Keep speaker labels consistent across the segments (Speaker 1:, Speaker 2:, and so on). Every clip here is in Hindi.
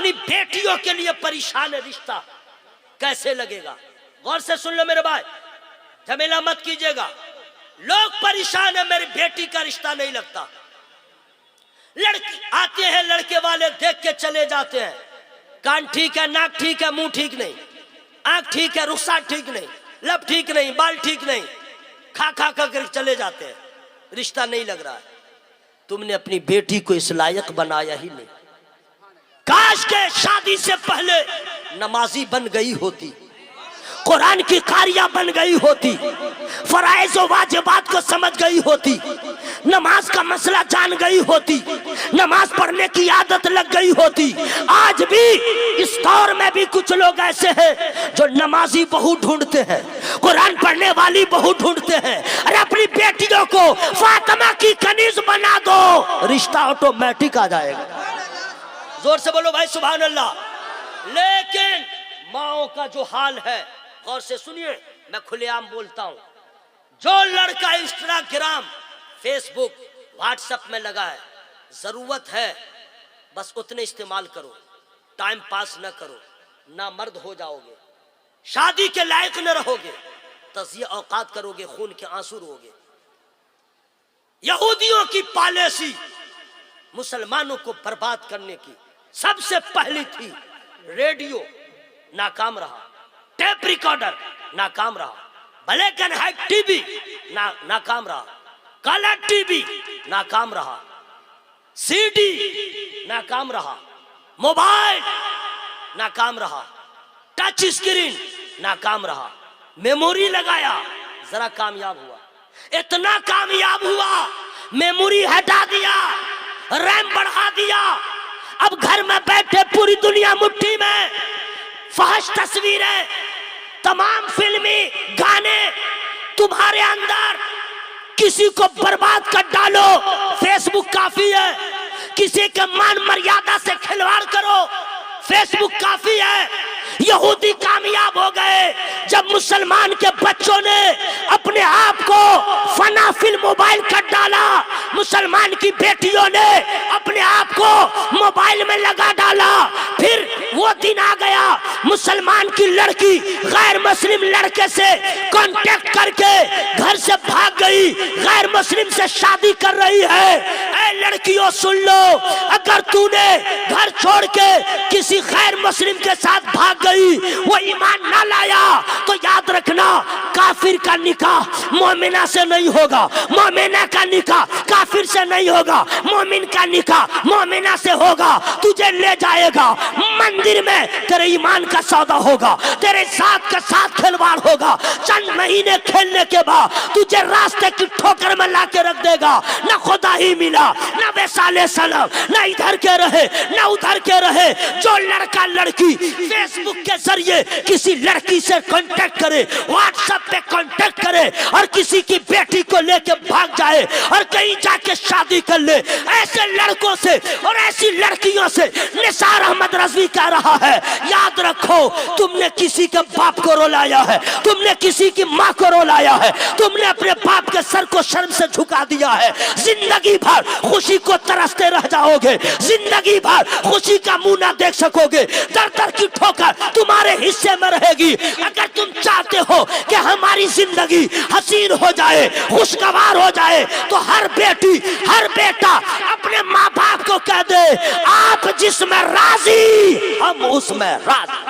Speaker 1: अपनी बेटियों के लिए परेशान है, रिश्ता कैसे लगेगा? गौर से सुन लो मेरे भाई, झमेला मत कीजिएगा। लोग परेशान है, मेरी बेटी का रिश्ता नहीं लगता। लड़की आते हैं, लड़के वाले देख के चले जाते हैं, कान ठीक है, नाक ठीक है, मुंह ठीक नहीं, आंख ठीक है, रुखसार ठीक नहीं, लब ठीक नहीं, बाल ठीक नहीं, खा खा कर चले जाते हैं, रिश्ता नहीं लग रहा है। तुमने अपनी बेटी को इस लायक बनाया ही नहीं। काश के शादी से पहले नमाजी बन गई होती, कुरान की कारिया बन गई होती, फराइज और वाजिबात को समझ गई होती, नमाज का मसला जान गई होती, नमाज पढ़ने की आदत लग गई होती। आज भी इस दौर में भी कुछ लोग ऐसे हैं जो नमाजी बहू ढूंढते हैं, कुरान पढ़ने वाली बहू ढूंढते हैं। अरे अपनी बेटियों को फातिमा की कनीज बना दो, रिश्ता ऑटोमेटिक आ जाएगा। जोर से बोलो भाई सुभान अल्लाह। लेकिन माओ का जो हाल है, गौर से सुनिए, मैं खुलेआम बोलता हूं, जो लड़का इंस्टाग्राम, फेसबुक, व्हाट्सएप में लगा है, जरूरत है बस उतने इस्तेमाल करो, टाइम पास न करो, ना मर्द हो जाओगे, शादी के लायक न रहोगे, तज़िया औकात करोगे, खून के आंसू रोगे। यहूदियों की पॉलिसी मुसलमानों को बर्बाद करने की सबसे पहली थी। रेडियो नाकाम रहा, टेप रिकॉर्डर नाकाम रहा, ब्लैक एंड व्हाइट टीवी नाकाम रहा, कलर टीवी नाकाम रहा, सीडी नाकाम रहा, मोबाइल नाकाम रहा, टच स्क्रीन नाकाम रहा, मेमोरी लगाया, जरा कामयाब हुआ, इतना कामयाब हुआ, मेमोरी हटा दिया, रैम बढ़ा दिया। अब घर में बैठे पूरी दुनिया मुट्ठी में, फहश तस्वीरें, तमाम फिल्मी गाने तुम्हारे अंदर। किसी को बर्बाद कर डालो, फेसबुक काफी है। किसी के मान मर्यादा से खिलवाड़ करो, फेसबुक काफी है। यहूदी कामयाब हो गए जब मुसलमान के बच्चों ने अपने आप को फना फिल मोबाइल कर डाला, मुसलमान की बेटियों ने अपने आप को मोबाइल में लगा डाला। फिर वो दिन आ गया, मुसलमान की लड़की गैर मुस्लिम लड़के से कांटेक्ट करके घर से भाग गई, गैर मुस्लिम से शादी कर रही है। ऐ लड़कियों सुन लो, अगर तूने घर छोड़ के किसी गैर मुस्लिम के साथ भाग गई, वो ईमान ना लाया, तो याद रखना काफिर का निकाह मोमिना से नहीं होगा, मोमिना का निकाह काफिर से नहीं होगा, मोमिन का निकाह मोमिना से होगा। तुझे ले जाएगा मंदिर में, तेरे ईमान का सौदा होगा, तेरे साथ का साथ खिलवाड़ होगा। चंद महीने खेलने के बाद तुझे रास्ते की ठोकर में ला के रख देगा। न खुदा ही मिला, न वैसाले सलाम, न इधर के रहे न उधर के रहे। जो लड़का लड़की फेसबुक के जरिए किसी लड़की से कांटेक्ट करे, व्हाट्सएप पे कांटेक्ट करे और किसी की बेटी को लेके भाग जाए और कहीं जाके शादी कर ले, ऐसे लड़कों से और ऐसी लड़कियों से निसार अहमद रज़वी कह रहा है, याद रखो, तुमने किसी के बाप को रुलाया है, तुमने किसी की माँ को रुलाया है, तुमने अपने बाप के सर को शर्म से झुका दिया है। जिंदगी भर खुशी को तरसते रह जाओगे, जिंदगी भर खुशी का मुंह ना देख सकोगे, दर दर की ठोकर तुम्हारे हिस्से में रहेगी। अगर तुम चाहते हो कि हमारी जिंदगी हसीन हो जाए, खुशगवार हो जाए, तो हर बेटी हर बेटा अपने माँ बाप को कह दे, आप जिसमें राजी हम उसमें राजी।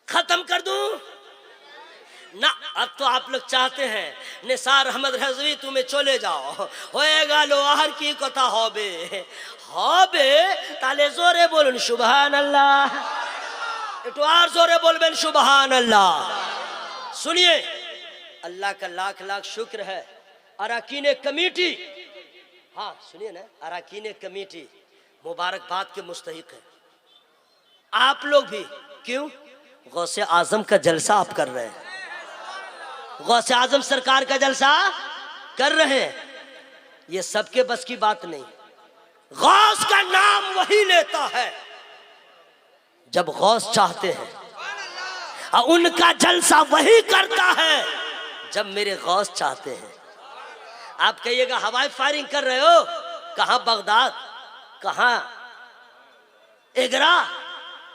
Speaker 1: खत्म कर दूं ना? अब तो आप लोग चाहते हैं निसार अहमद रज़वी तुम्हें चले जाओ, होएगा लो आहर की कथा होबे होबे ताले जोरे बोलन सुभान अल्लाह, एक और जोरे बोलबेन सुभान अल्लाह। सुनिए, अल्लाह का लाख लाख शुक्र है, अरकान कमेटी, हाँ सुनिए ना, अरकान कमेटी मुबारकबाद के मुस्तहिक है। आप लोग भी क्यों? गौसे आजम का जलसा आप कर रहे हैं, गौसे आजम सरकार का जलसा कर रहे हैं, ये सबके बस की बात नहीं। गौस का नाम वही लेता है जब गौस चाहते हैं। और उनका जलसा वही करता है जब मेरे गौस चाहते हैं। आप कहिएगा हवाई फायरिंग कर रहे हो, कहां बगदाद, कहां एगरा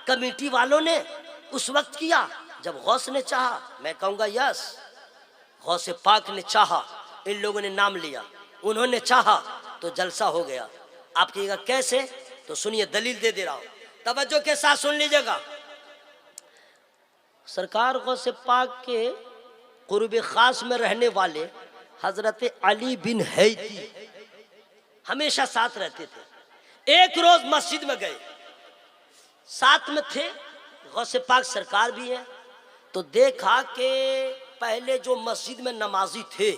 Speaker 1: कमेटी वालों ने उस वक्त किया जब गौस ने चाहा। मैं कहूंगा यस, गौसे पाक ने चाहा, इन लोगों ने नाम लिया, उन्होंने चाहा तो जलसा हो गया। आप कहिएगा कैसे, तो सुनिए दलील दे रहा हूं, तवज्जो के साथ सुन लीजिएगा। सरकार गौसे पाक के कुर्ब खास में रहने वाले हजरत अली बिन हैती हमेशा साथ रहते थे। एक रोज मस्जिद में गए, साथ में थे, गौसे पाक सरकार भी है, तो देखा कि पहले जो मस्जिद में नमाजी थे,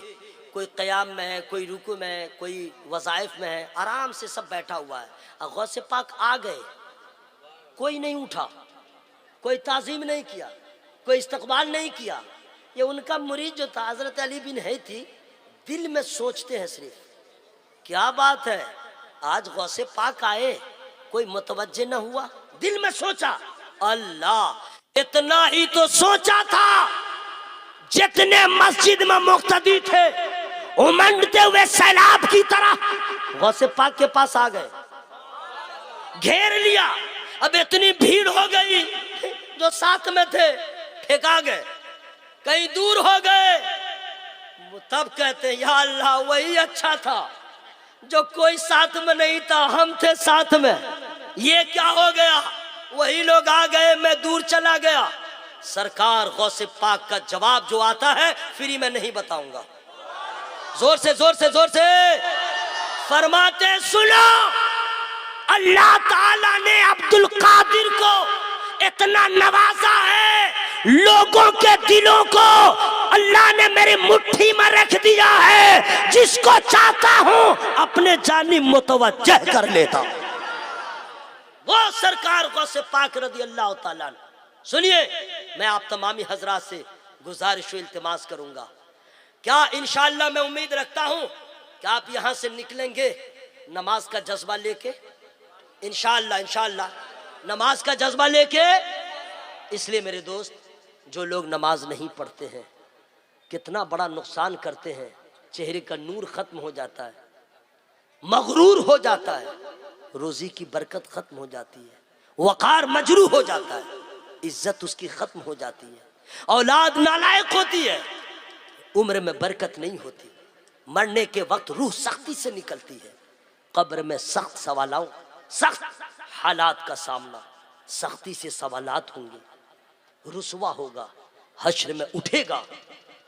Speaker 1: कोई क़याम में है, कोई रुकू में है, कोई वज़ाइफ में है, आराम से सब बैठा हुआ है। और गौसे पाक आ गए, कोई नहीं उठा, कोई ताज़ीम नहीं किया, कोई इस्तकबाल नहीं किया। ये उनका मुरीद जो था हजरत अली बिन हैती, दिल में सोचते हैं सिर्फ क्या बात है, आज गौसे पाक आए, कोई मुतवज्जे न हुआ। दिल में सोचा, अल्लाह, इतना ही तो सोचा था, जितने मस्जिद में मुक्तदी थे उमंडते हुए सैलाब की तरह गौसे पाक के पास आ गए, घेर लिया। अब इतनी भीड़ हो गई, जो साथ में थे फेंका गए, कहीं दूर हो गए। तब कहते हैं या अल्लाह, वही अच्छा था जो कोई साथ में नहीं था, हम थे साथ में। ये क्या हो गया, वही लोग आ गए, मैं दूर चला गया। सरकार गौसे पाक का जवाब जो आता है फ्री में नहीं बताऊंगा, जोर से जोर से जोर से फरमाते सुनो, अल्लाह ताला ने अब्दुल कादिर को इतना नवाजा है, लोगों के दिलों को अल्लाह ने मेरी मुट्ठी में रख दिया है, जिसको चाहता हूं अपने जानी मुतवज्जह कर लेता हूं। वो सरकार गौसे पाक रज़ी अल्लाह ताला। सुनिए, मैं आप तमामी हजरात से गुजारिश व इल्तिमास करूंगा, क्या इंशाअल्लाह मैं उम्मीद रखता हूं कि आप यहां से निकलेंगे नमाज का जज्बा लेके, इंशाअल्लाह इंशाअल्लाह नमाज का जज्बा लेके। इसलिए मेरे दोस्त, जो लोग नमाज नहीं पढ़ते हैं कितना बड़ा नुकसान करते हैं, चेहरे का नूर खत्म हो जाता है, मगरूर हो जाता है, रोजी की बरकत खत्म हो जाती है, वकार मजरू हो जाता है, इज्जत उसकी खत्म हो जाती है, औलाद नालायक होती है, उम्र में बरकत नहीं होती, मरने के वक्त रूह सख्ती से निकलती है, कब्र में सख्त सवालों, सख्त हालात का सामना, सख्ती से सवालात होंगे, रुसवा होगा, हश्र में उठेगा,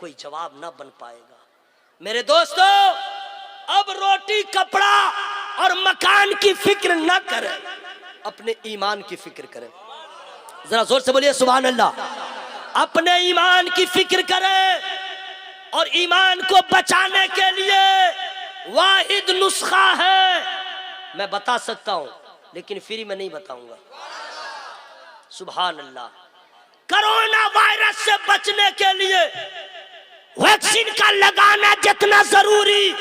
Speaker 1: कोई जवाब ना बन पाएगा। मेरे दोस्तों, अब रोटी कपड़ा और मकान की फिक्र ना करें, अपने ईमान की फिक्र करें। जरा जोर से बोलिए सुभान अल्लाह। अपने ईमान की फिक्र करें, और ईमान को बचाने के लिए वाहिद नुस्खा है, मैं बता सकता हूं लेकिन फ्री में नहीं बताऊंगा। सुभान अल्लाह। कोरोना वायरस से बचने के लिए वैक्सीन का लगाना जितना जरूरी,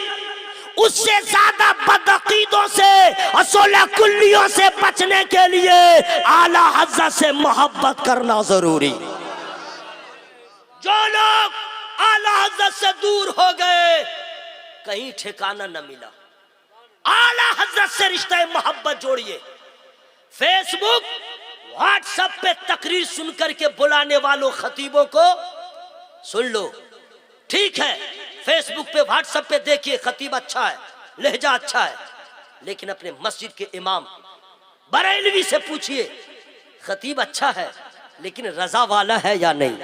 Speaker 1: उससे ज्यादा बदअकीदों से, असोला कुल्लियों से बचने के लिए आला हज़रत से मोहब्बत करना जरूरी। जो लोग आला हज़रत से दूर हो गए, कहीं ठिकाना न मिला। आला हज़रत से रिश्ता मोहब्बत जोड़िए। फेसबुक व्हाट्सएप पे तकरीर सुनकर के बुलाने वालों खतीबों को सुन लो, ठीक है, फेसबुक पे व्हाट्सएप पे देखिए खतीब अच्छा है, लहजा अच्छा है, लेकिन अपने मस्जिद के इमाम बरेलवी से पूछिए खतीब अच्छा है लेकिन रजा वाला है या नहीं,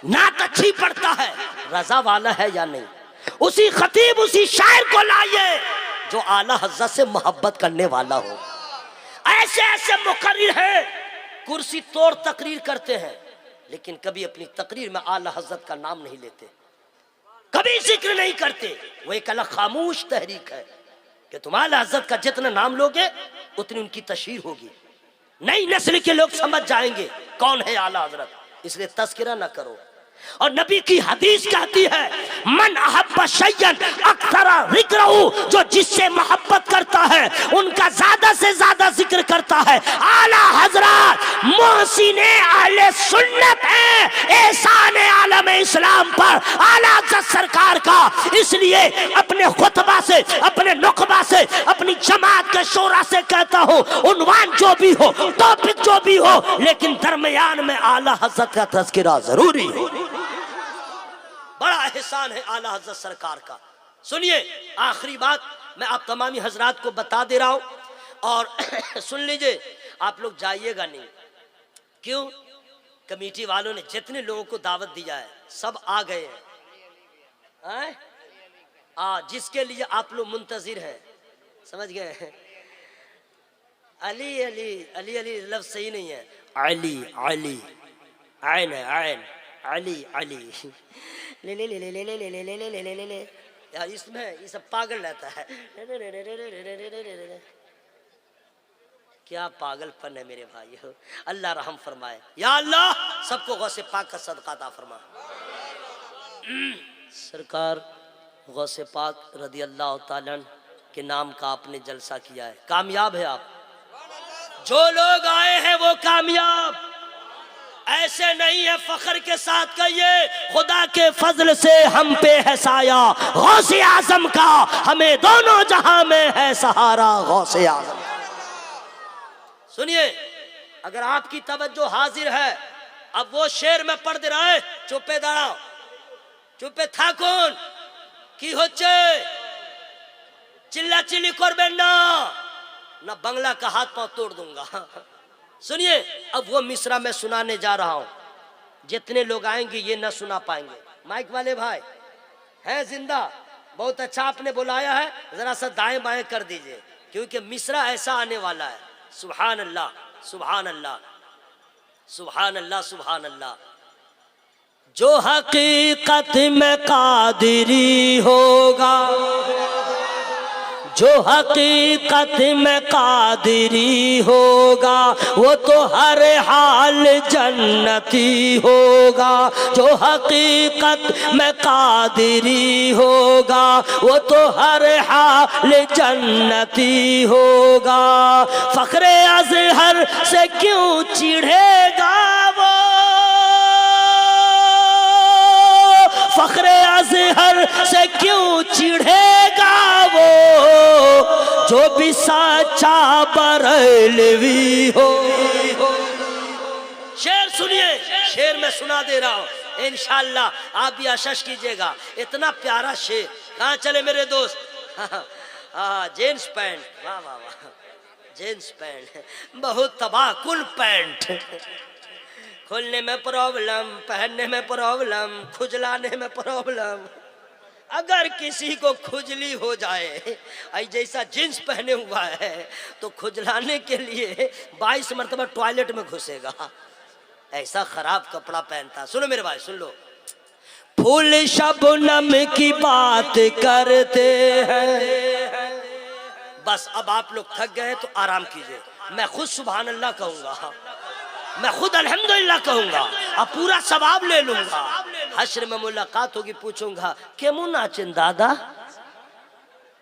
Speaker 1: नात अच्छी पढ़ता है, रजा वाला है या नहीं। उसी खतीब, उसी शायर को लाइए जो आला हज़रत से मोहब्बत करने वाला हो। ऐसे ऐसे मुकर्रिर हैं, कुर्सी तोड़ तकरीर करते हैं, लेकिन कभी अपनी तकरीर में आला हज़रत का नाम नहीं लेते, कभी जिक्र नहीं करते। वो एक अलग खामोश तहरीक है कि तुम आला हज़रत का जितना नाम लोगे उतनी उनकी तशहीर होगी, नई नस्ल के लोग समझ जाएंगे कौन है आला हज़रत। इसलिए तस्करा ना करो, और नबी की हदीस कहती है मन अहब्ब शैयन अक्सर जिक्रहु, जो जिससे मोहब्बत करता है उनका ज्यादा से ज्यादा जिक्र करता है। आला हजरत मोहसिन अहले सुन्नत है एहसान आलम इस्लाम पर आला हजरत सरकार का। इसलिए अपने खुतबा से, अपने नुकबा से, अपनी जमात के शोरा से कहता हूँ, उन्वान जो भी हो, टॉपिक जो भी हो, लेकिन दरमियान में आला हजरत का तज़किरा जरूरी है। बड़ा एहसान है आला हजरत सरकार का। सुनिए, आखिरी बात मैं आप तमामी हजरात को बता दे रहा हूं और सुन लीजिए, आप लोग जाइएगा नहीं। क्यों? कमेटी वालों ने जितने लोगों को दावत दिया है सब आ गए हैं, जिसके लिए आप लोग मुंतजिर हैं। समझ गए? अली अली अली अली लफ्ज सही नहीं है, अली अली, आयन है आयन, अली अली, ले ले ले ले ले ले ले ले ले ले ले ले ले यार, इसमें ये सब पागल रहता है। क्या पागलपन है मेरे भाइयों। अल्लाह रहम फरमाए। या अल्लाह सबको गौसे पाक का सदका अता फरमा। सरकार गौसे पाक रदी अल्लाह ताला के नाम का आपने जलसा किया है, कामयाब है आप। जो लोग आए हैं वो कामयाब, ऐसे नहीं है। फख्र के साथ कहिए, खुदा के फजल से हम पे है साया गौसे आजम का, हमें दोनों जहां में है सहारा गौसे आजम। सुनिए, अगर आपकी तवज्जो हाजिर है, अब वो शेर में पढ़ दे रहा है, चुप्पे दाड़ा चुप्पे थाकुन की होचे चिल्ला चिल्ली करबेन ना बंगला का हाथ पांव तोड़ दूंगा। सुनिए, अब वो मिसरा मैं सुनाने जा रहा हूं, जितने लोग आएंगे ये ना सुना पाएंगे। माइक वाले भाई हैं जिंदा? बहुत अच्छा आपने बुलाया है, जरा सा दाएं बाएं कर दीजिए, क्योंकि मिसरा ऐसा आने वाला है। सुभान अल्लाह सुभान अल्लाह सुभान अल्लाह सुभान अल्लाह। जो हकीकत में कादिरी होगा, जो हकीकत में कादिरी होगा, वो तो हर हाल जन्नती होगा। जो हकीकत में कादिरी होगा, वो तो हर हाल जन्नती होगा। फख्रे अज़हर से क्यों चिढ़ेगा वो, फख्रे अज़हर से क्यों चिढ़ेगा वो, जो भी सच्चा बरेलवी हो। शेर सुनिए, शेर मैं सुना दे रहा हूँ, इंशाअल्लाह आप भी आशीष कीजिएगा। इतना प्यारा शेर। कहाँ चले मेरे दोस्त? जींस पैंट, वाह वाह वाह, जींस पैंट बहुत तबाहकुन पैंट। खोलने में प्रॉब्लम, पहनने में प्रॉब्लम, खुजलाने में प्रॉब्लम। अगर किसी को खुजली हो जाए, जैसा जींस पहने हुआ है, तो खुजलाने के लिए 22 मरतबा टॉयलेट में घुसेगा, ऐसा खराब कपड़ा पहनता। सुनो मेरे भाई, सुन लो। फूल शबनम की बात करते हैं। बस अब आप लोग थक गए तो आराम कीजिए। मैं खुद सुभान अल्लाह कहूंगा, मैं खुद अल्हम्दुलिल्लाह कहूंगा, अब पूरा सवाब ले लूंगा। हश्र में मुलाकात होगी, पूछूंगा केमू नाचिन दादा।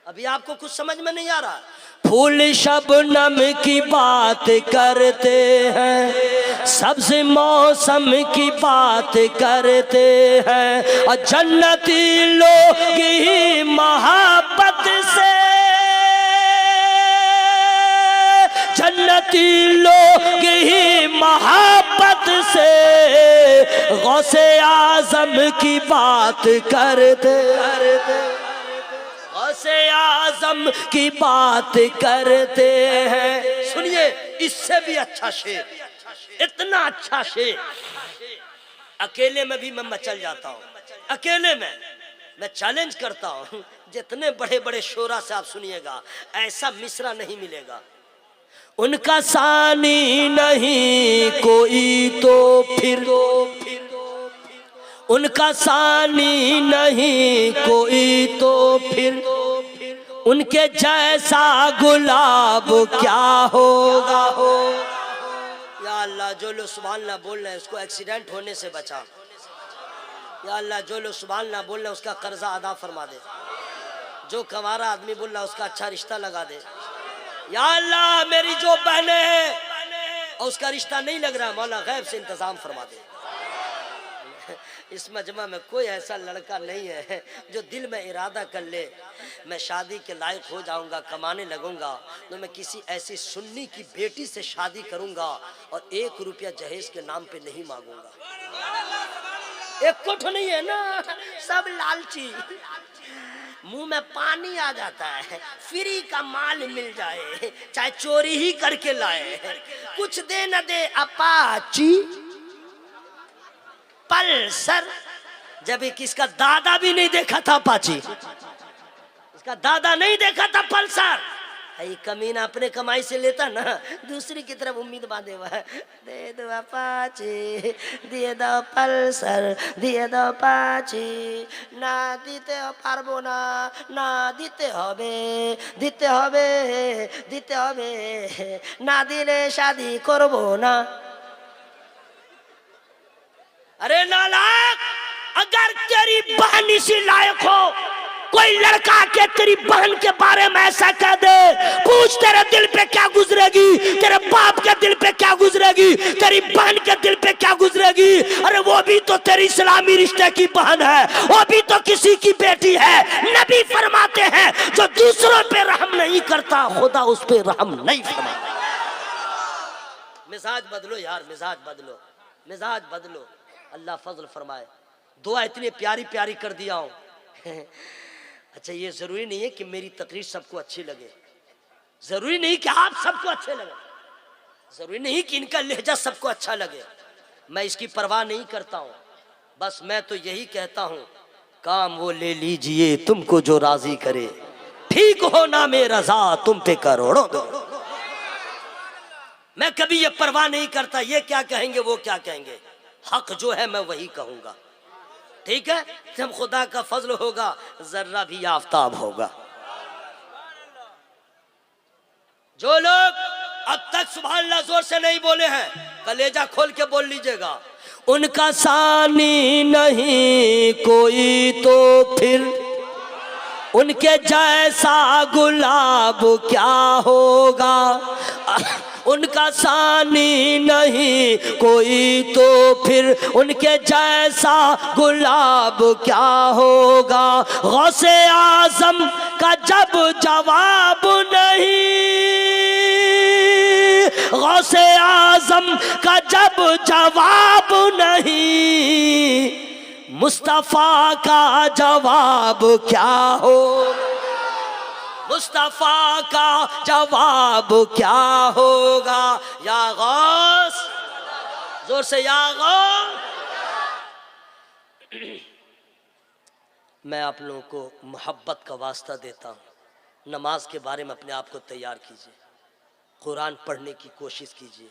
Speaker 1: अभी आपको कुछ समझ में नहीं आ रहा। फूल शबनम की बात करते हैं, सब्ज़ मौसम की बात करते हैं, और जन्नती लोग ही मोहब्बत से, जन्नती लोग ही मोहब्बत से गौसे आजम की बात करते, गौसे आजम की बात करते हैं। सुनिए, इससे भी अच्छा शेर, इतना अच्छा शेर अकेले में भी मैं मचल जाता हूँ। अकेले में मैं चैलेंज करता हूँ, जितने बड़े बड़े शोरा से आप सुनिएगा, ऐसा मिसरा नहीं मिलेगा। उनका सानी नहीं कोई तो फिर, उनका सानी नहीं कोई तो फिर, उनके जैसा गुलाब क्या होगा हो। या अल्लाह, जो लोग सुभान अल्लाह बोल रहे हैं उसको एक्सीडेंट होने से बचा। या अल्लाह जो लोग सुभान अल्लाह बोल रहे उसका कर्जा अदा फरमा दे, जो कमारा आदमी बोल रहा उसका अच्छा रिश्ता लगा दे। या अल्लाह मेरी जो बहने हैं और उसका रिश्ता नहीं लग रहा, मौला गैब से इंतजाम फरमा दे। इस मजमा में कोई ऐसा लड़का नहीं है जो दिल में इरादा कर ले मैं शादी के लायक हो जाऊंगा, कमाने लगूंगा तो मैं किसी ऐसी सुन्नी की बेटी से शादी करूंगा और 1 रुपया जहेज के नाम पे नहीं मांगूंगा। एक कुछ नहीं है ना, सब लालची, मुंह में पानी आ जाता है, फ्री का माल मिल जाए चाहे चोरी ही करके लाए, कुछ दे न दे अपाची पल्सर, जब एक इसका दादा भी नहीं देखा था अपाची, इसका दादा नहीं देखा था पल्सर। ये कमीना अपने कमाई से लेता ना, दूसरी की तरफ उम्मीद बांधे हुआ है, दे दो अपाची, दिए दो पल्सर, दिए दो अपाची, ना दीते हो पारबो ना, ना दीते होबे, दीते होबे, दीते होबे, ना दिले शादी करबो ना। अरे नालायक, अगर तेरी बहन इसी लायक हो, कोई लड़का के तेरी बहन के बारे में ऐसा कह दे, पूछ तेरे दिल पे क्या गुजरेगी, तेरे बाप के दिल पे क्या गुजरेगी, तेरी बहन के दिल पे क्या गुजरेगी। अरे वो भी तो तेरी इस्लामी रिश्ते की बहन है, वो भी तो किसी की बेटी है। नबी फरमाते हैं जो दूसरों पे रहम नहीं करता खुदा उस पे रहम नहीं फरमाता। मिजाज बदलो यार, मिजाज बदलो, मिजाज बदलो, अल्लाह फजल फरमाए। दुआ इतनी प्यारी प्यारी कर दिया हूँ। अच्छा ये जरूरी नहीं है कि मेरी तकरीर सबको अच्छी लगे, जरूरी नहीं कि आप सबको अच्छे लगे, जरूरी नहीं कि इनका लहजा सबको अच्छा लगे, मैं इसकी परवाह नहीं करता हूँ। बस मैं तो यही कहता हूँ काम वो ले लीजिए तुमको जो राजी करे, ठीक हो ना मेरा रजा तुम पे करोड़ों दो। मैं कभी ये परवाह नहीं करता ये क्या कहेंगे वो क्या कहेंगे, हक जो है मैं वही कहूंगा, ठीक है। जब खुदा का फजल होगा जर्रा भी आफताब होगा। जो लोग अब तक सुभान अल्लाह जोर से नहीं बोले हैं कलेजा खोल के बोल लीजिएगा। उनका सानी नहीं कोई तो फिर उनके जैसा गुलाब क्या होगा, उनका सानी नहीं कोई तो फिर उनके जैसा गुलाब क्या होगा। गौसे आजम का जब जवाब नहीं, गौसे आजम का जब जवाब नहीं, मुस्तफा का जवाब क्या हो, मुस्तफा का जवाब क्या होगा। या गौस, जोर से या गौस। मैं आप लोगों को मोहब्बत का वास्ता देता हूँ, नमाज के बारे में अपने आप को तैयार कीजिए, कुरान पढ़ने की कोशिश कीजिए,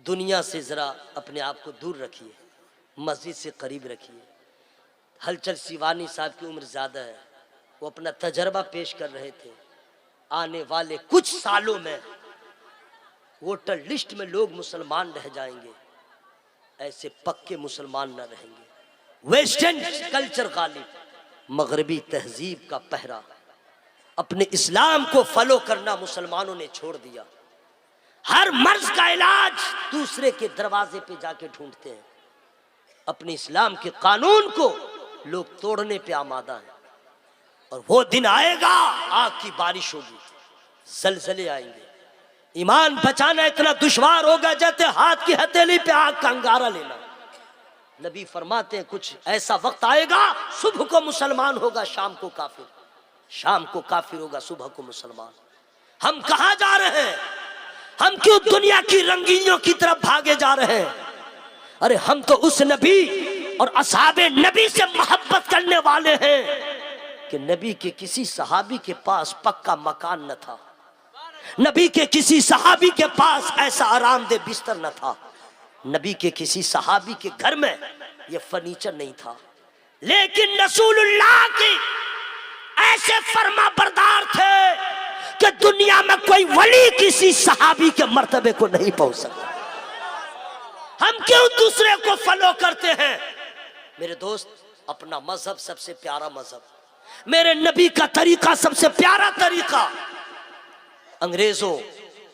Speaker 1: दुनिया से ज़रा अपने आप को दूर रखिए, मस्जिद से करीब रखिए। हलचल शिवानी साहब की उम्र ज़्यादा है, वो अपना तजर्बा पेश कर रहे थे, आने वाले कुछ सालों में वोटर लिस्ट में लोग मुसलमान रह जाएंगे, ऐसे पक्के मुसलमान न रहेंगे। वेस्टर्न कल्चर गालिब, मगरबी तहजीब का पहरा, अपने इस्लाम को फॉलो करना मुसलमानों ने छोड़ दिया। हर मर्ज का इलाज दूसरे के दरवाजे पे जाके ढूंढते हैं, अपने इस्लाम के कानून को लोग तोड़ने पे आमादा है। और वो दिन आएगा आग की बारिश होगी, जलजले आएंगे, ईमान बचाना इतना दुश्वार होगा जैसे हाथ की हथेली पे आग का अंगारा लेना। नबी फरमाते हैं कुछ ऐसा वक्त आएगा सुबह को मुसलमान होगा शाम को काफिर, शाम को काफिर होगा सुबह को मुसलमान। हम कहां जा रहे हैं, हम क्यों दुनिया की रंगीनियों की तरफ भागे जा रहे हैं। अरे हम तो उस नबी और असहाबे नबी से मोहब्बत करने वाले हैं कि नबी के किसी सहाबी के पास पक्का मकान न था, नबी के किसी सहाबी के पास ऐसा आरामदेह बिस्तर न था, नबी के किसी सहाबी के घर में ये फर्नीचर नहीं था, लेकिन रसूलुल्लाह की ऐसे फर्मा बरदार थे कि दुनिया में कोई वली किसी सहाबी के मर्तबे को नहीं पहुंच सकता। हम क्यों दूसरे को फॉलो करते हैं, मेरे दोस्त, अपना मजहब सबसे प्यारा मजहब, मेरे नबी का तरीका सबसे प्यारा तरीका। अंग्रेजों,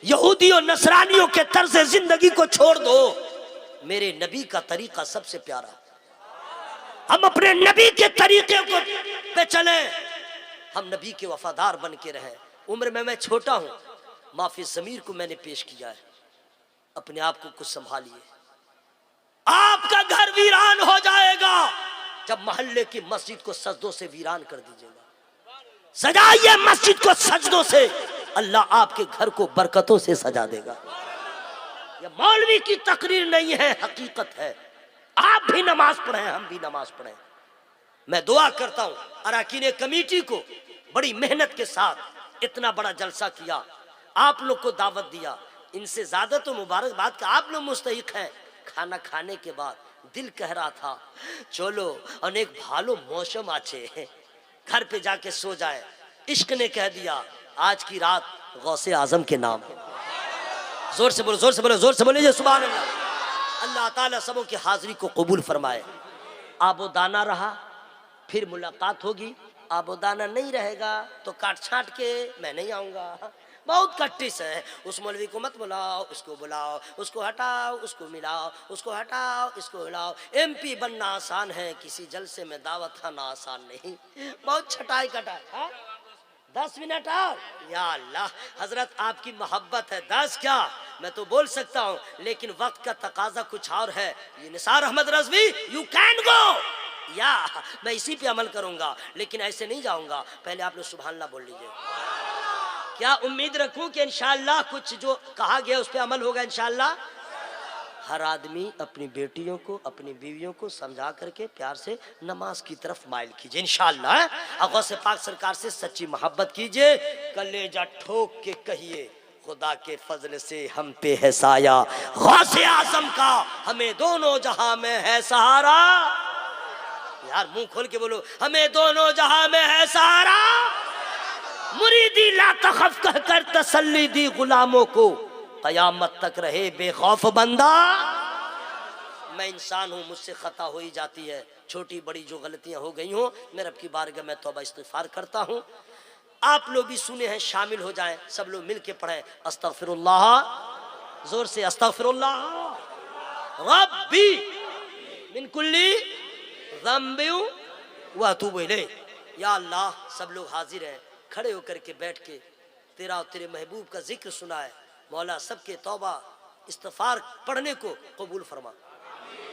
Speaker 1: यहूदियों, नसरानियों के तर्ज जिंदगी को छोड़ दो, मेरे नबी का तरीका सबसे प्यारा। हम अपने नबी के तरीके को पे चले, हम नबी के वफादार बन के रहें। उम्र में मैं छोटा हूं, माफी ज़मीर को मैंने पेश किया है। अपने आप को कुछ संभालिए, आपका घर वीरान हो जाएगा जब मोहल्ले की मस्जिद को सजदों से वीरान कर दीजिएगा। सजाइए मस्जिद को सजदों से, अल्लाह आपके घर को बरकतों से सजा देगा। यह मौलवी की तकरीर नहीं है, हकीकत है। आप भी नमाज पढ़ें, हम भी नमाज पढ़ें। मैं दुआ करता हूं अरकान कमेटी को, बड़ी मेहनत के साथ इतना बड़ा जलसा किया, आप लोग को दावत दिया, इनसे ज्यादा तो मुबारकबाद का आप लोग मुस्तहिक हैं। खाना खाने के बाद दिल कह रहा था चलो अनेक भालो मौसम आछे, घर पे जाके सो जाए। इश्क ने कह दिया आज की रात गौसे आजम के नाम। जोर से बोलो, जोर से बोलो, जोर से बोलिए सुभान अल्लाह। अल्लाह ताला सबों की हाजिरी को कबूल फरमाए। आबो दाना रहा फिर मुलाकात होगी, आबो दाना नहीं रहेगा तो काट छाट के मैं नहीं आऊँगा। बहुत कट्टिस है, उस मौलवी को मत बुलाओ, उसको बुलाओ, उसको हटाओ, उसको मिलाओ, उसको हटाओ, इसको मिलाओ। MP बनना आसान है, किसी जलसे में दावत खाना आसान नहीं। बहुत छटाई कटाई। हाँ 10 मिनट और, या अल्लाह हजरत आपकी मोहब्बत है। 10 क्या, मैं तो बोल सकता हूँ, लेकिन वक्त का तकाजा कुछ और है। ये Nisar Ahmad Razvi, you can go, या मैं इसी पे अमल करूंगा, लेकिन ऐसे नहीं जाऊंगा। पहले आप लोग सुभान अल्लाह बोल लीजिए। क्या उम्मीद रखूं कि इंशाअल्लाह कुछ जो कहा गया उस पर अमल होगा इंशाअल्लाह। हर आदमी अपनी बेटियों को, अपनी बीवियों को समझा करके प्यार से नमाज की तरफ माइल कीजिए इंशाअल्लाह। गौसे पाक सरकार से सच्ची मोहब्बत कीजिए। कलेजा ठोक के कहिए खुदा के फजल से हम पे है साया, गौसे आजम का हमें दोनों जहां में है सहारा। यार मुंह खोल के बोलो, हमें दोनों जहां में है सहारा। मुरीदी ला तखफ कहकर तसल्ली दी गुलामों को, कयामत तक रहे बेखौफ बंदा। मैं इंसान हूँ, मुझसे खता हो ही जाती है, छोटी बड़ी जो गलतियां हो गई हो, मैं रब की बारगाह में तौबा इस्तिगफार करता हूँ। आप लोग भी सुने हैं, शामिल हो जाएं, सब लोग मिल के पढ़ें अस्तगफिरुल्लाह, जोर से अस्तगफिरुल्लाह रब्बी मिन कुल्ली ज़ंबि व अतूबु इलैह। या अल्लाह सब लोग हाजिर हैं, खड़े होकर के बैठ के तेरा और तेरे महबूब का जिक्र सुना है। मौला सबके तौबा इस्तिगफार पढ़ने को कबूल फरमा।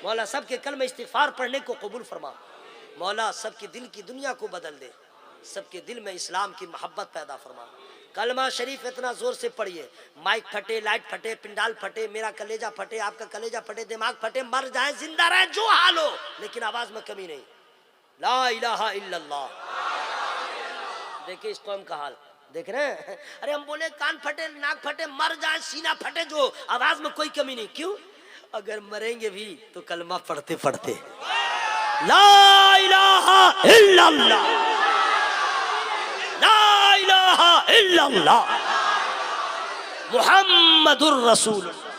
Speaker 1: मौला सबके कलमे इस्तिगफार पढ़ने को कबूल फरमा। मौला सबके दिल की दुनिया को बदल दे, सबके दिल में इस्लाम की मोहब्बत पैदा फरमा। कलमा शरीफ इतना जोर से पढ़िए, माइक फटे, लाइट फटे, पिंडाल फटे, मेरा कलेजा फटे, आपका कलेजा फटे, दिमाग फटे, मर जाए, जिंदा रहे, जो हाल हो, लेकिन आवाज में कमी नहीं। ला इलाहा इल्लल्लाह। देखिए इस कौम का हाल देख रहे हैं। अरे हम बोले कान फटे, नाक फटे, मर जाए, सीना फटे, जो आवाज में कोई कमी नहीं। क्यों? अगर मरेंगे भी तो कलमा पढ़ते पढ़ते ला इलाहा इल्लल्लाह, ला इलाहा इल्लल्लाह मुहम्मदुर रसूलुल्लाह।